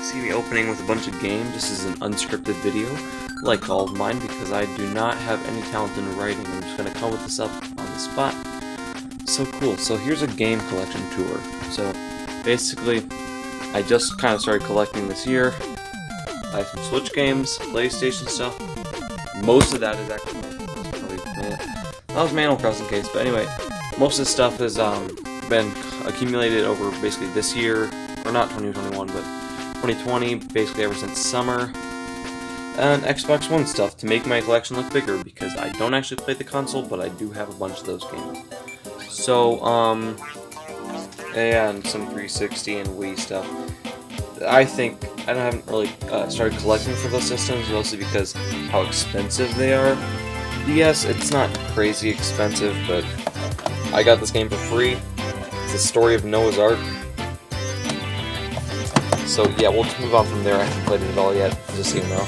see me opening with a bunch of games. This is an unscripted video, like all of mine, because I do not have any talent in writing. I'm just going to come with this up on the spot. So cool. So here's a game collection tour. So basically, I just kind of started collecting this year. I have some Switch games, PlayStation stuff. Most of that is actually that was my Animal Crossing case, but anyway, most of the stuff has been accumulated over basically this year, or not 2021, but 2020, basically ever since summer, and Xbox One stuff to make my collection look bigger, because I don't actually play the console, but I do have a bunch of those games. So, and some 360 and Wii stuff. I think I haven't really started collecting for those systems, mostly because how expensive they are. Yes, it's not crazy expensive, but I got this game for free. It's the story of Noah's Ark. So yeah, we'll just move on from there. I haven't played it at all yet, just so you know.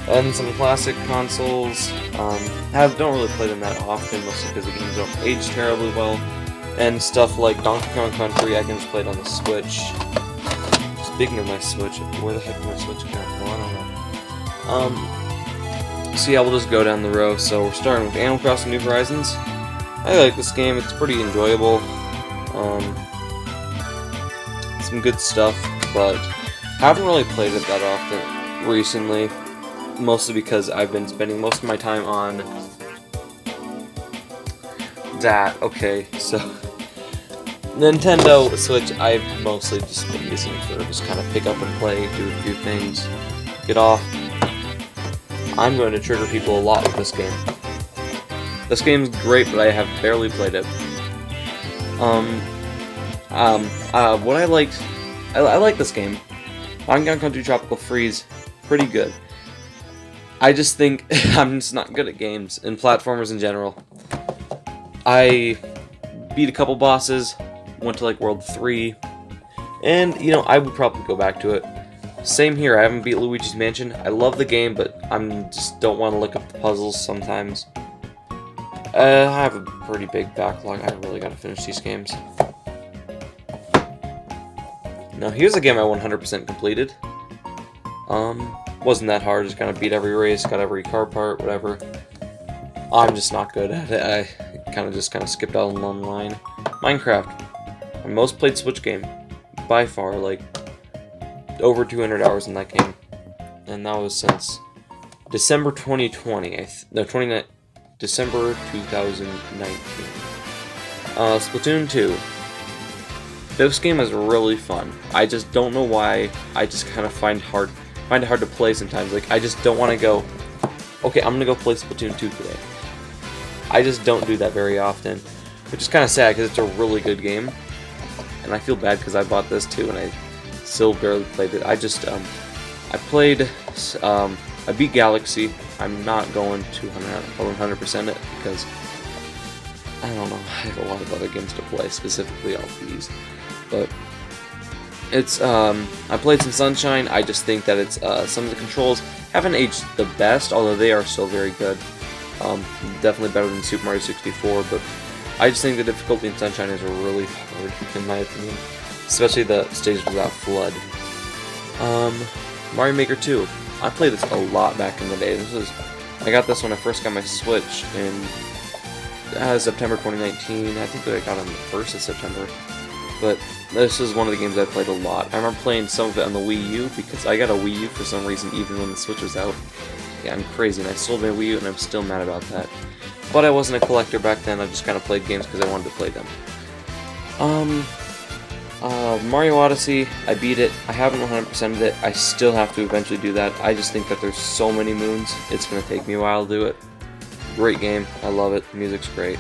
And some classic consoles. Don't really play them that often, mostly because the games don't age terribly well. And stuff like Donkey Kong Country, I can just play it on the Switch. Speaking of my Switch, where the heck did my Switch go? Well, I don't know. So yeah, we'll just go down the row. So we're starting with Animal Crossing New Horizons. I like this game, it's pretty enjoyable. Some good stuff, but haven't really played it that often recently. Mostly because I've been spending most of my time on that. Okay, so Nintendo Switch, I've mostly just been using for just kind of pick up and play, do a few things, get off. I'm going to trigger people a lot with this game. This game's great, but I have barely played it. What I liked, I like this game. Donkey Kong Country Tropical Freeze, pretty good. I just think I'm just not good at games and platformers in general. I beat a couple bosses, went to like World 3, and you know, I would probably go back to it. Same here, I haven't beat Luigi's Mansion. I love the game, but I'm just don't want to look up the puzzles sometimes. I have a pretty big backlog. I really gotta finish these games. Now here's a game I 100% completed. Wasn't that hard, just kind of beat every race, got every car part, whatever. I'm just not good at it. I kind of skipped out along the line. Minecraft. My most played Switch game, by far, like, over 200 hours in that game. And that was since December 2020. December 2019. Splatoon 2. This game is really fun. I just don't know why. I just kind of find it hard to play sometimes. Like, I just don't want to go, okay, I'm gonna go play Splatoon 2 today. I just don't do that very often, which is kind of sad because it's a really good game, and I feel bad because I bought this too and I still barely played it. I just I beat Galaxy. I'm not going to 100% it because I don't know. I have a lot of other games to play, specifically all these, but. It's, I played some Sunshine. I just think that it's, some of the controls haven't aged the best, although they are still very good. Definitely better than Super Mario 64, but I just think the difficulty in Sunshine is really hard, in my opinion. Especially the stages without FLUDD. Mario Maker 2. I played this a lot back in the day. I got this when I first got my Switch in September 2019. I think I got it on the 1st of September. But this is one of the games I played a lot. I remember playing some of it on the Wii U, because I got a Wii U for some reason even when the Switch was out. Yeah, I'm crazy, and I sold my Wii U, and I'm still mad about that. But I wasn't a collector back then, I just kind of played games because I wanted to play them. Mario Odyssey, I beat it. I haven't 100%ed it. I still have to eventually do that. I just think that there's so many moons, it's going to take me a while to do it. Great game, I love it, the music's great.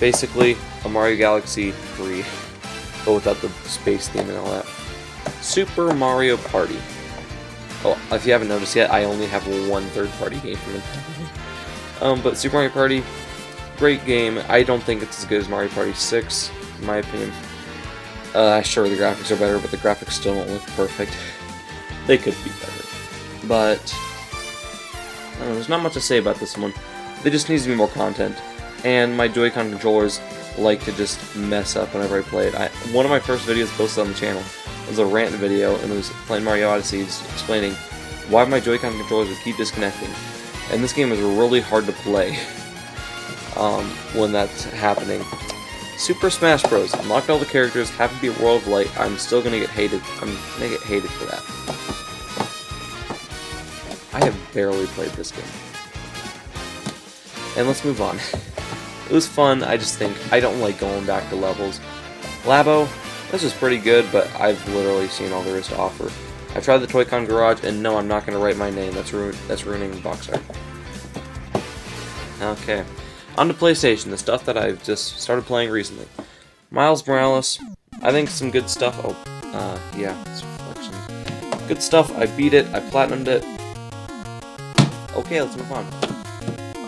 Basically, a Mario Galaxy 3, but without the space theme and all that. Super Mario Party. Oh, if you haven't noticed yet, I only have one third-party game from it. But Super Mario Party, great game. I don't think it's as good as Mario Party 6, in my opinion. Sure, the graphics are better, but the graphics still don't look perfect. They could be better. But, I don't know, there's not much to say about this one. There just needs to be more content. And my Joy-Con controllers like to just mess up whenever I play it. One of my first videos posted on the channel It was a rant video, and it was playing Mario Odyssey, explaining why my Joy-Con controllers would keep disconnecting. And this game is really hard to play when that's happening. Super Smash Bros. Unlocked all the characters, happy to be a World of Light. I'm still gonna get hated. I'm gonna get hated for that. I have barely played this game. And let's move on. It was fun, I just think I don't like going back to levels. Labo, this was pretty good, but I've literally seen all there is to offer. I tried the Toy-Con Garage, and no, I'm not going to write my name. That's ruining box art. Okay, on to PlayStation, the stuff that I've just started playing recently. Miles Morales, I think some good stuff. Oh, yeah, it's reflections. Good stuff. I beat it. I platinumed it. Okay, let's move on.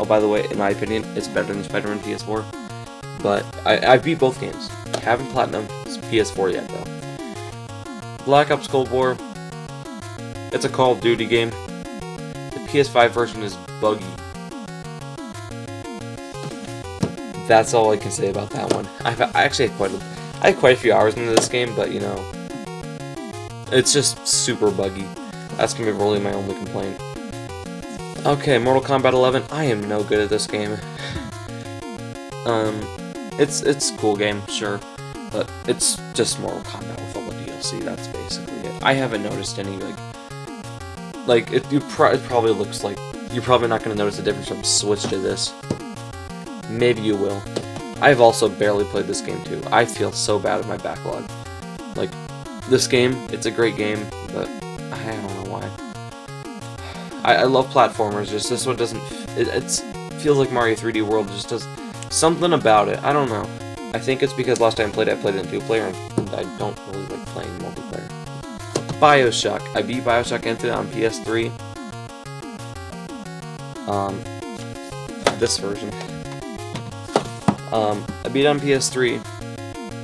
Oh, by the way, in my opinion, it's better than Spider-Man PS4. But I beat both games. Haven't platinumed PS4 yet, though. Black Ops Cold War. It's a Call of Duty game. The PS5 version is buggy. That's all I can say about that one. I actually had quite a few hours into this game, but you know, it's just super buggy. That's gonna be really my only complaint. Okay, Mortal Kombat 11. I am no good at this game. It's a cool game, sure, but it's just Mortal Kombat with all the DLC. That's basically it. I haven't noticed any it probably looks like you're probably not gonna notice the difference from Switch to this. Maybe you will. I've also barely played this game too. I feel so bad with my backlog. Like, this game, it's a great game, but I don't know why. I love platformers, just this one doesn't... It feels like Mario 3D World, just does something about it. I don't know. I think it's because last time I played it in 2-player, and I don't really like playing multiplayer. Bioshock. I beat Bioshock Infinite on PS3. This version. I beat it on PS3.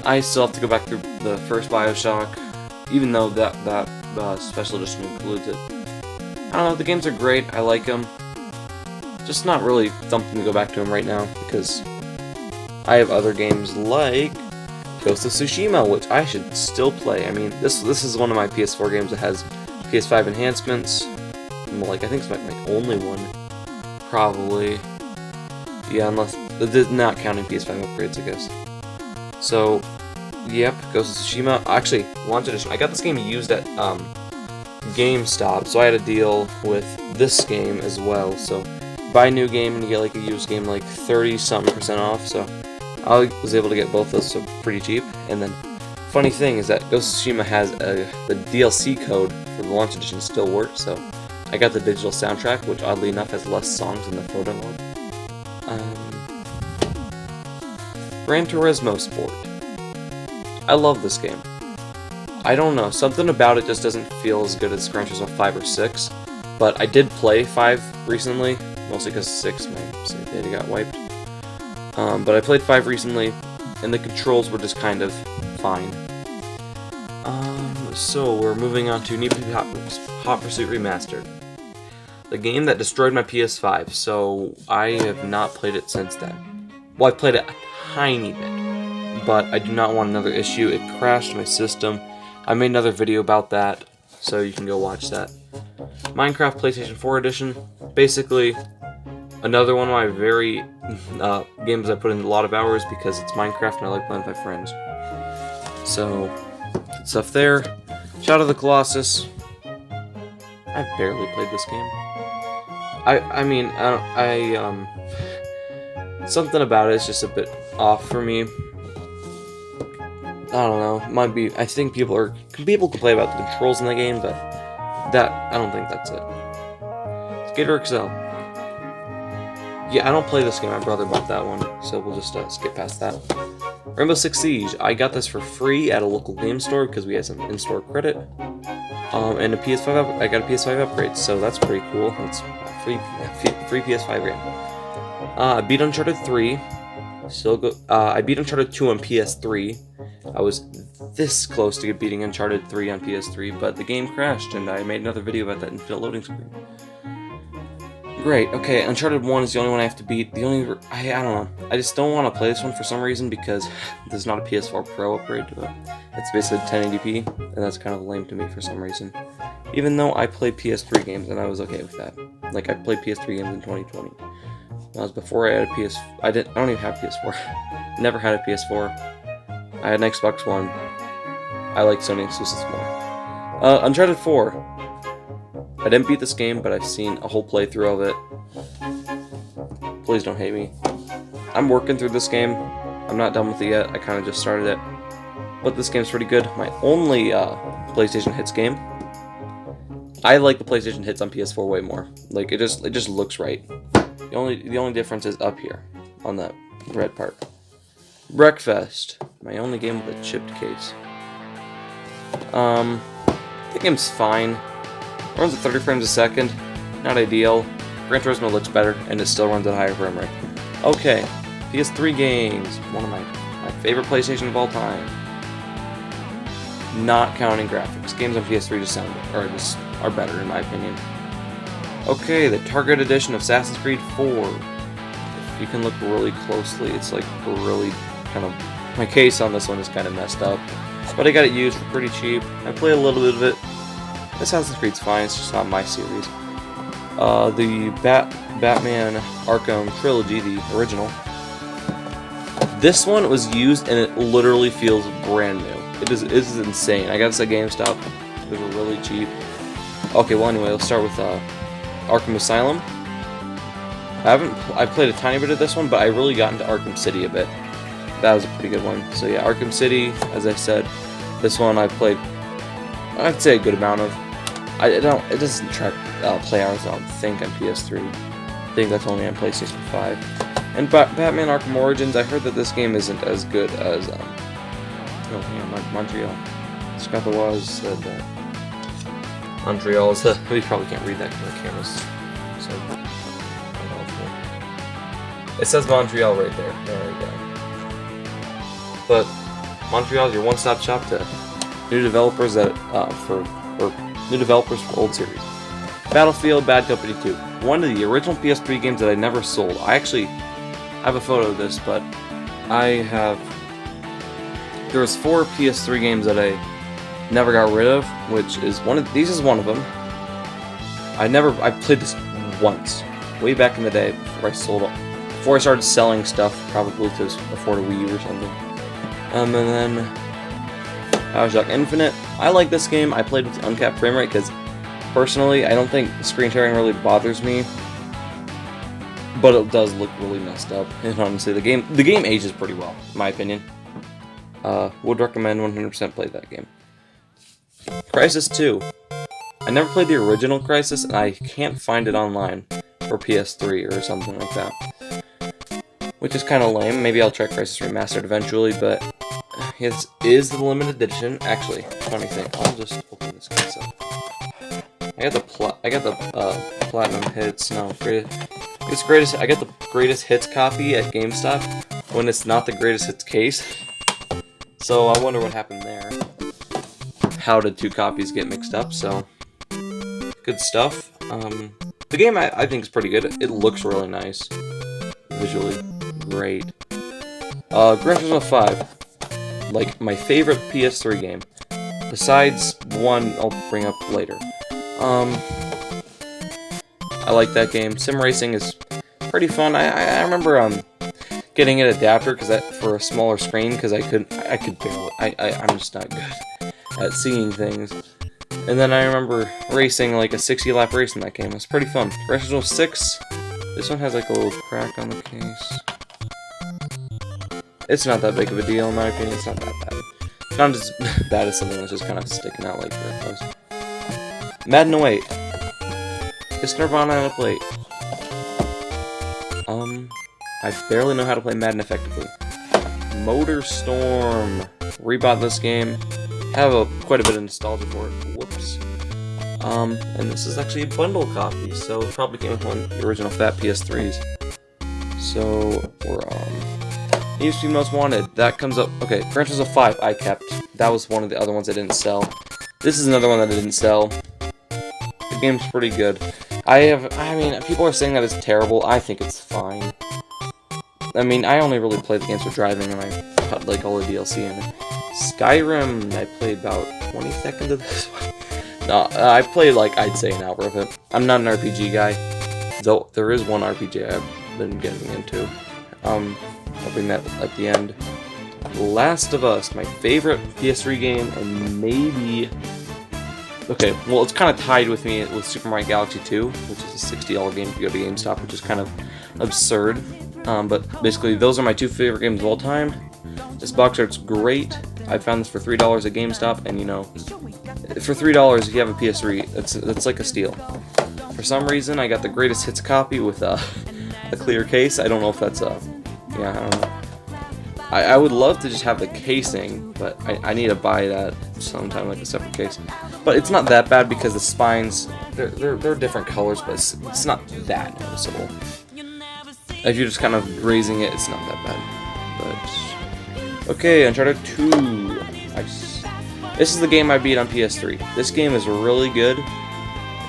I still have to go back through the first Bioshock, even though that special edition includes it. I don't know, the games are great, I like them. Just not really something to go back to them right now, because I have other games like Ghost of Tsushima, which I should still play. I mean, this is one of my PS4 games that has PS5 enhancements. Like, I think it's my only one. Probably. Yeah, unless... not counting PS5 upgrades, I guess. So, yep, Ghost of Tsushima. Actually, launch edition. I got this game used at GameStop, so I had a deal with this game as well. So, buy a new game and you get like a used game like 30-something% off. So, I was able to get both those so pretty cheap. And then, funny thing is that Ghost of Tsushima has the DLC code for the launch edition still works. So, I got the digital soundtrack, which oddly enough has less songs than the photo mode. Gran Turismo Sport. I love this game. I don't know, something about it just doesn't feel as good as Gran Turismo 5 or 6, but I did play 5 recently, mostly because 6, my save data got wiped. But I played 5 recently, and the controls were just kind of fine. So we're moving on to Need for Speed Hot Pursuit Remastered. The game that destroyed my PS5, so I have not played it since then. Well, I played it a tiny bit, but I do not want another issue. It crashed my system. I made another video about that, so you can go watch that. Minecraft PlayStation 4 Edition. Basically, another one of my very games I put in a lot of hours because it's Minecraft and I like playing with my friends. So, good stuff there. Shadow of the Colossus. I've barely played this game. I mean, something about it is just a bit off for me. I don't know. Might be. I think people complain about the controls in the game, but I don't think that's it. Skater XL. Yeah, I don't play this game. My brother bought that one, so we'll just skip past that. Rainbow Six Siege. I got this for free at a local game store because we had some in-store credit. And a PS5. I got a PS5 upgrade, so that's pretty cool. That's free PS5 game. I beat Uncharted 3. I beat Uncharted 2 on PS3. I was this close to beating Uncharted 3 on PS3, but the game crashed, and I made another video about that infinite loading screen. Great. Okay, Uncharted 1 is the only one I have to beat. I don't know. I just don't want to play this one for some reason because there's not a PS4 Pro upgrade to it. It's basically 1080p, and that's kind of lame to me for some reason. Even though I played PS3 games and I was okay with that. Like, I played PS3 games in 2020. That was before I had a PS. I don't even have a PS4. Never had a PS4. I had an Xbox One. I like Sony exclusives more. Uncharted 4. I didn't beat this game, but I've seen a whole playthrough of it. Please don't hate me. I'm working through this game. I'm not done with it yet. I kind of just started it. But this game's pretty good. My only PlayStation Hits game. I like the PlayStation Hits on PS4 way more. Like, it just looks right. The only difference is up here on that red part. Breakfast. My only game with a chipped case. The game's fine. Runs at 30 frames a second. Not ideal. Gran Turismo looks better, and it still runs at a higher frame rate. Okay, PS3 games. One of my favorite PlayStation of all time. Not counting graphics. Games on PS3 just are better in my opinion. Okay, the Target edition of Assassin's Creed 4. If you can look really closely, it's like really kind of... My case on this one is kind of messed up. But I got it used for pretty cheap. I play a little bit of it. Assassin's Creed's fine, it's just not my series. The Batman Arkham Trilogy, the original. This one was used and it literally feels brand new. It is insane. I got this at GameStop. They were really cheap. Okay, well anyway, let's start with Arkham Asylum. I've played a tiny bit of this one, but I really got into Arkham City a bit. That was a pretty good one. So yeah, Arkham City, as I said, this one I've played, I'd say a good amount of. It doesn't track play hours, I don't think, on PS3. I think that's only on PlayStation 5. And Batman Arkham Origins, I heard that this game isn't as good as Montreal. Scott the Waz said that Montreal is the... We probably can't read that because the camera's so... It says Montreal right there. There we go. But Montreal is your one-stop shop to new developers new developers for old series. Battlefield Bad Company 2. One of the original PS3 games that I never sold. I actually have a photo of this, but there was 4 PS3 games that I never got rid of, which is these is one of them. I played this once, way back in the day before I started selling stuff, probably to afford a Wii U or something. And then Bioshock Infinite. I like this game. I played with the uncapped frame rate because, personally, I don't think screen tearing really bothers me. But it does look really messed up. And honestly, the game ages pretty well, in my opinion. Would recommend 100% play that game. Crysis 2. I never played the original Crysis, and I can't find it online for PS3 or something like that. Which is kind of lame. Maybe I'll try Crysis Remastered eventually, but it is the limited edition. Actually, funny thing, I'll just open this case up. I got the Platinum Hits. No, I got the Greatest Hits copy at GameStop when it's not the Greatest Hits case. So I wonder what happened there. How did 2 copies get mixed up? So good stuff. The game I think is pretty good. It looks really nice, visually great. Gran Turismo 5, like my favorite PS3 game, besides one I'll bring up later. I like that game. Sim racing is pretty fun. I remember getting an adapter for a smaller screen because I could barely. I'm just not good at seeing things. And then I remember racing like a 60-lap race in that game. It was pretty fun. Gran Turismo 6. This one has like a little crack on the case. It's not that big of a deal in my opinion. It's not that bad. It's not as bad as something that's just kind of sticking out like that. Madden 08. It's Nirvana on a plate. I barely know how to play Madden effectively. Motor Storm. Rebought this game. Have quite a bit of nostalgia for it. Whoops. And this is actually a bundle copy, so it probably came with one of the original fat PS3s. So we're Need to Be Most Wanted. That comes up. Okay, Gran Turismo 5 I kept. That was one of the other ones I didn't sell. This is another one that I didn't sell. The game's pretty good. I mean, people are saying that it's terrible. I think it's fine. I mean, I only really played the games for driving, and I cut, like, all the DLC in it. Skyrim, I played about 20 seconds of this one. No, I played, like, I'd say an hour of it. I'm not an RPG guy, though there is one RPG I've been getting into. I'll bring that at the end. Last of Us, my favorite PS3 game, and maybe... Okay, well, it's kind of tied with me with Super Mario Galaxy 2, which is a $60 game if you go to GameStop, which is kind of absurd. But basically, those are my two favorite games of all time. This box art's great. I found this for $3 at GameStop, and you know, for $3 if you have a PS3, it's like a steal. For some reason, I got the greatest hits copy with a clear case. I don't know if that's yeah, I don't know. I would love to just have the casing, but I need to buy that sometime, like a separate case. But it's not that bad because the spines, they're different colors, but it's not that noticeable. If you're just kind of grazing it, it's not that bad. But okay, Uncharted 2. This is the game I beat on PS3. This game is really good.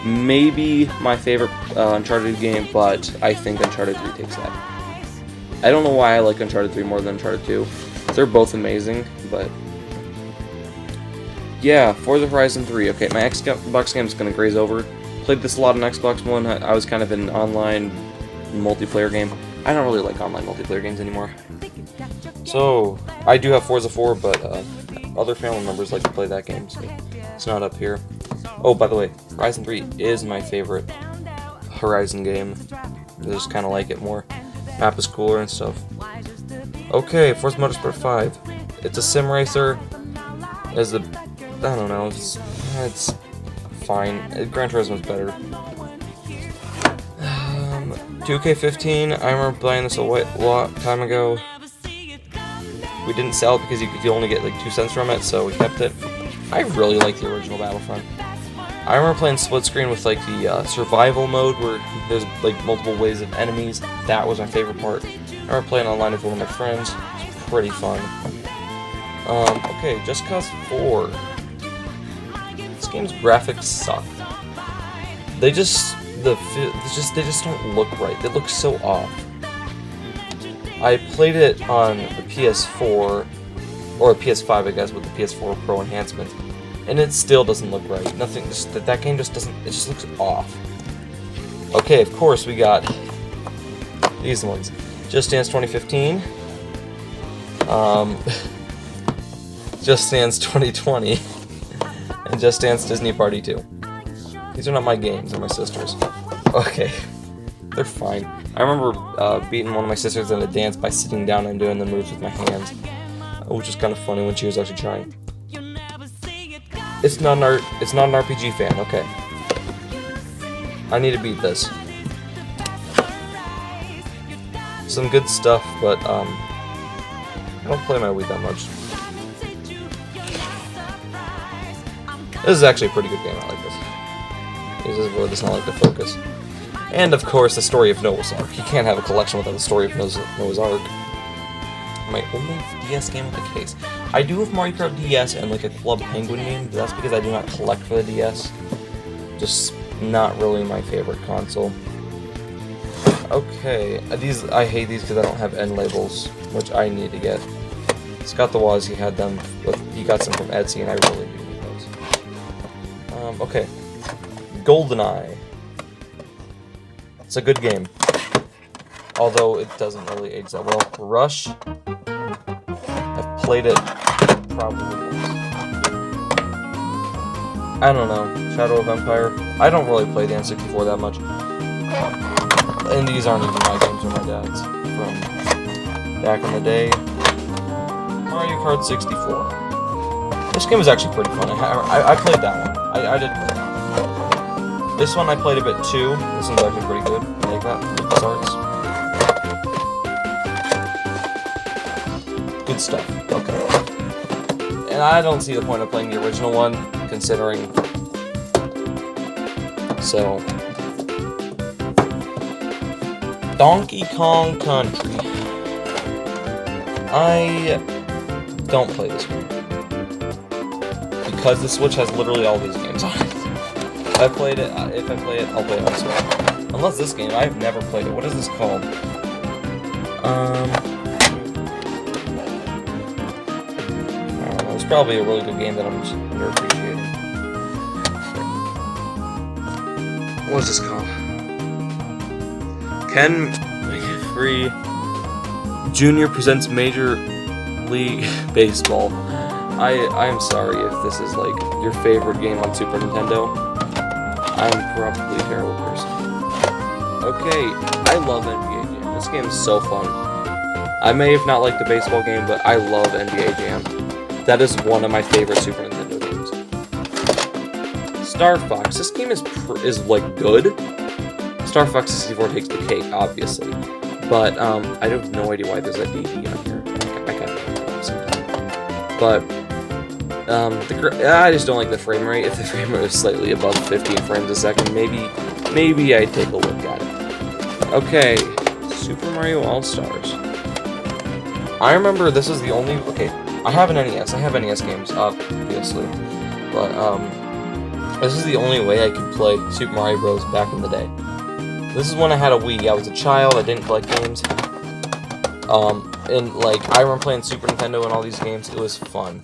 Maybe my favorite Uncharted game, but I think Uncharted 3 takes that. I don't know why I like Uncharted 3 more than Uncharted 2. They're both amazing, but... yeah, Forza Horizon 3. Okay, my Xbox game is going to graze over. Played this a lot on Xbox One. I was kind of an online multiplayer game. I don't really like online multiplayer games anymore. So, I do have Forza 4, but other family members like to play that game, so it's not up here. Oh, by the way, Horizon 3 is my favorite Horizon game. I just kind of like it more. Map is cooler and stuff. Okay, Forza Motorsport 5. It's a sim racer. I don't know. It's fine. Gran Turismo's better. 2K15. I remember playing this a lot time ago. We didn't sell it because you could only get like 2 cents from it, so we kept it. I really like the original Battlefront. I remember playing split screen with like the survival mode where there's like multiple waves of enemies. That was my favorite part. I remember playing online with one of my friends. It was pretty fun. Okay, Just Cause 4. This game's graphics suck. They just don't look right. They look so off. I played it on the PS4 or PS5, I guess, with the PS4 Pro enhancement. And it still doesn't look right. Nothing. That game just doesn't. It just looks off. Okay, of course we got these ones. Just Dance 2015. Just Dance 2020. And Just Dance Disney Party 2. These are not my games. They're my sister's. Okay, they're fine. I remember beating one of my sisters in a dance by sitting down and doing the moves with my hands, which is kind of funny when she was actually trying. It's not an RPG fan, okay. I need to beat this. Some good stuff, but I don't play my Wii that much. This is actually a pretty good game, I like this. This is where it does not like to focus. And of course, the story of Noah's Ark. You can't have a collection without the story of Noah's Ark. My only DS game with a case. I do have Mario Kart DS and like a Club Penguin game, but that's because I do not collect for the DS. Just not really my favorite console. Okay, I hate these because I don't have end labels, which I need to get. Scott the Waz, he got some from Etsy, and I really do need those. Okay, GoldenEye. It's a good game, although it doesn't really age that well. Rush. I've played it probably once. I don't know. Shadow of Empire. I don't really play the N64 that much. And these aren't even my games or my dad's. From back in the day. Mario Kart 64. This game is actually pretty fun. I played that one. I did play that one. This one I played a bit too. This one's actually pretty good. I like that. LucasArts. Good stuff. Okay. And I don't see the point of playing the original one, considering. So. Donkey Kong Country. I don't play this one. Because the Switch has literally all these games on it. I played it. If I play it, I'll play it on Switch. Unless this game, I've never played it. What is this called? I don't know. It's probably a really good game that I'm just underappreciating. What is this called? Ken Free Jr. presents Major League Baseball. I'm sorry if this is like your favorite game on Super Nintendo. I'm probably a terrible person. Okay, I love NBA Jam. This game is so fun. I may have not liked the baseball game, but I love NBA Jam. That is one of my favorite Super Nintendo games. Star Fox. This game is like good. Star Fox 64 takes the cake, obviously. But I have no idea why there's a DD on here. I got it sometime. But I just don't like the frame rate. If the frame rate was slightly above 15 frames a second, maybe I'd take a look at it. Okay, Super Mario All-Stars. I remember this is the only... Okay, I have an NES. I have NES games, obviously. But, this is the only way I could play Super Mario Bros. Back in the day. This is when I had a Wii. I was a child. I didn't collect games. And, like, I remember playing Super Nintendo and all these games. It was fun.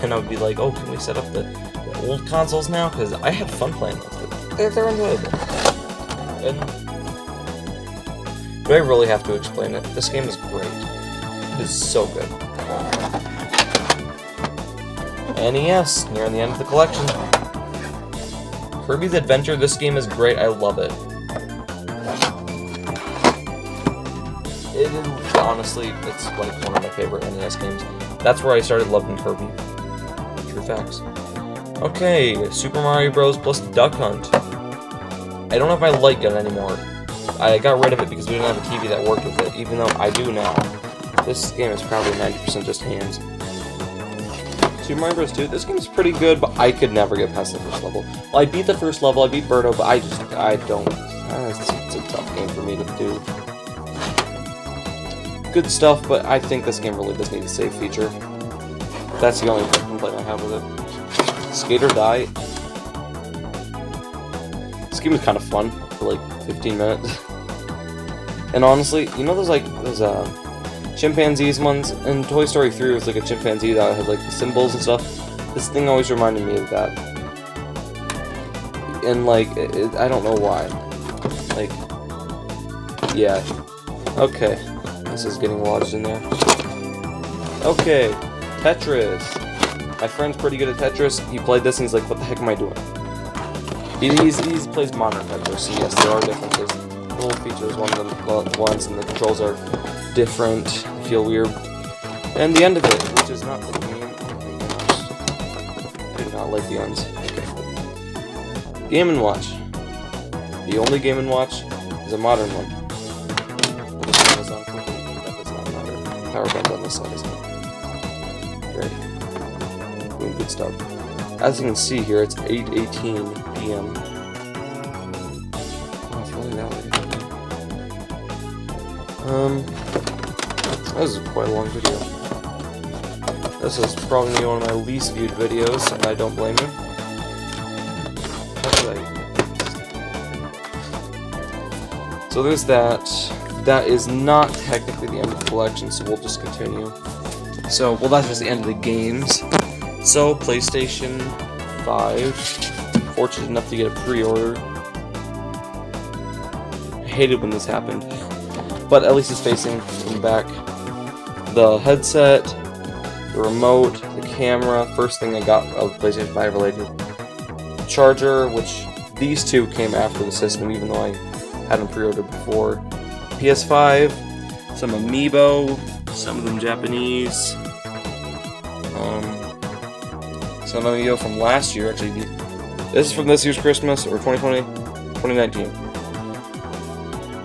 And I would be like, oh, can we set up the old consoles now? Because I had fun playing those. They're enjoyable. And do I really have to explain it? This game is great. It is so good. NES, near the end of the collection. Kirby's Adventure, this game is great. I love it. It is, honestly, it's like one of my favorite NES games. That's where I started loving Kirby. True facts. Okay, Super Mario Bros. Plus Duck Hunt. I don't know if I like it anymore. I got rid of it because we didn't have a TV that worked with it, even though I do now. This game is probably 90% just hands. Super Mario Bros. 2, this game is pretty good, but I could never get past the first level. Well, I beat the first level, I beat Birdo, but I don't. It's a tough game for me to do. Good stuff, but I think this game really does need a save feature. That's the only complaint I have with it. Skate or Die. This game was kind of fun for like 15 minutes. And honestly, you know those chimpanzees ones? In Toy Story 3 was like a chimpanzee that had like the symbols and stuff. This thing always reminded me of that. And like, I don't know why. Like, yeah. Okay. This is getting lodged in there. Okay, Tetris. My friend's pretty good at Tetris. He played this and he's like, what the heck am I doing? He plays modern Tetris, so yes, there are differences. Little features, one of the ones, and the controls are different, feel weird. And the end of it, which is not the game. I do not like the ends. Okay. Game & Watch. The only Game & Watch is a modern one. Power button on this side, isn't it? Great. Doing good stuff. As you can see here, it's 8:18 p.m. Oh, it's really that late. This is quite a long video. This is probably one of my least viewed videos, and I don't blame you. So there's that. That is not technically the end of the collection, so we'll just continue. So, well, that's just the end of the games. So, PlayStation 5. Fortunate enough to get a pre-order. I hated when this happened. But at least it's facing in the back. The headset, the remote, the camera. First thing I got of PlayStation 5 related. Charger, which these two came after the system, even though I had them pre-ordered before. PS5, some amiibo, some of them Japanese, some amiibo from last year, actually. This is from this year's Christmas, or 2019.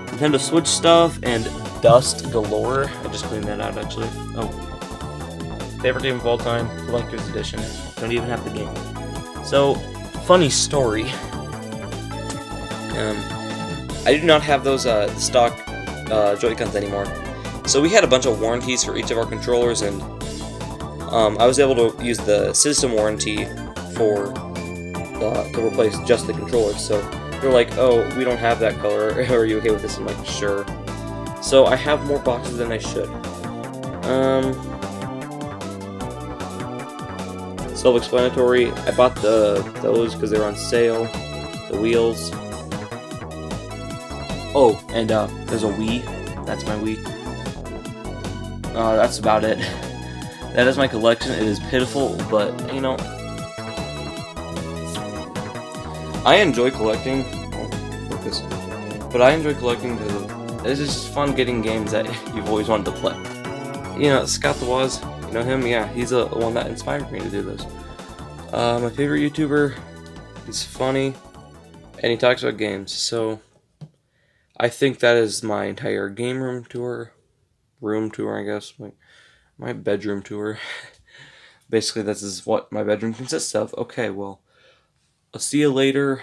Nintendo Switch stuff, and dust galore. I just cleaned that out, actually. Oh. Favorite game of all time, Collector's Edition. Don't even have the game. So, funny story. I do not have those stock Joy-Cons anymore. So we had a bunch of warranties for each of our controllers, and I was able to use the system warranty for to replace just the controllers. So they're like, oh, we don't have that color. Are you okay with this? I'm like, sure. So I have more boxes than I should. Self-explanatory. I bought those because they were on sale. The wheels. Oh, and there's a Wii. That's my Wii. That's about it. That is my collection. It is pitiful, but you know, I enjoy collecting. Oh, focus. But I enjoy collecting because it's just fun getting games that you've always wanted to play. You know, Scott the Woz, you know him? Yeah, he's the one that inspired me to do this. My favorite YouTuber, he's funny, and he talks about games, so I think that is my entire game room tour, I guess, my bedroom tour. Basically, this is what my bedroom consists of. Okay, well, I'll see you later.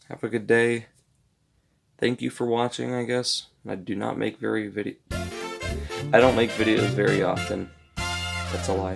Have a good day. Thank you for watching, I guess. I do not make I don't make videos very often. That's a lie.